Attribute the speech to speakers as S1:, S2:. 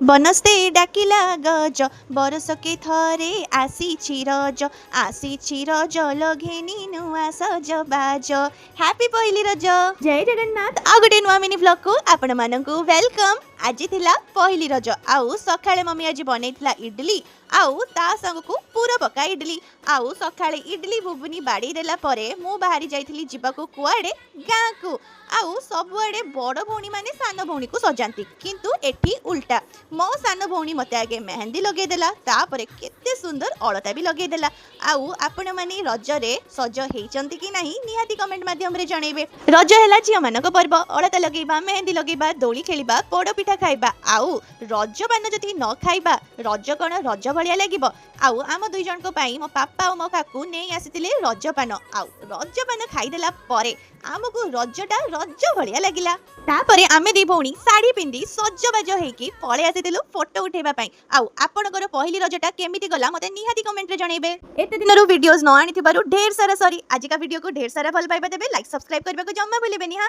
S1: बनस्ते डाकिला गज बरसके थरे आसी रज लगेनी नुआ सजबाज। हैप्पी पहली रज। जय जगन्नाथ। आ गोटे नुआ मिनी ब्लॉग को आपण मानकु वेलकम। आज थिला पहली रज आउ सखाळे मम्मी आज बनैथिला इडली आउ ता संग को पूरा पका इडली आउ सखाळे इडली बुबुनी बाड़ी देला परे मु बाहरी जाइथिली जिबाकू कुआडे गाँ को आउ सबुआडे बड़ भौणी माने सान भौणी को सजांती किंतु एठी उल्टा मो सान भौणी मते आगे मेहंदी लगे देला तापरे केते सुंदर अलता भी लगे देला। आउ आपण माने रज रे सज हेचंती कि नाही निहाती कमेंट माध्यम रे जणेबे। रज हैला झियो मानक पर्व अलता लगेबा मेहंदी लगेबा दोली खेलिबा पोड़ पिठा खाइबा आउ रज पान जदि न खाइबा रज कण रज भलिया लागिबो। आउ आम दुई जन को पाई मो पापा और मो काकू नै आसीतिले रजपान आउ रजपान खाइदेला परे आमको रजटा रज भलिया लागिला। तापरे आमे दी भौणी साड़ी पिंदी सजबाज हेकी पळे आसीतिलु फोटो उठेबा पई। आउ आपनकर पहिली रजटा केमिति गला मते निहाती कमेंट रे जणेबे। एते दिनरु वीडियोस न आनिथिबारु ढेर सारा सॉरी। आज का वीडियो को ढेर सारा भल पाइबा देबे लाइक सब्सक्राइब करबा को जम्मा भूलिबेनी। हां।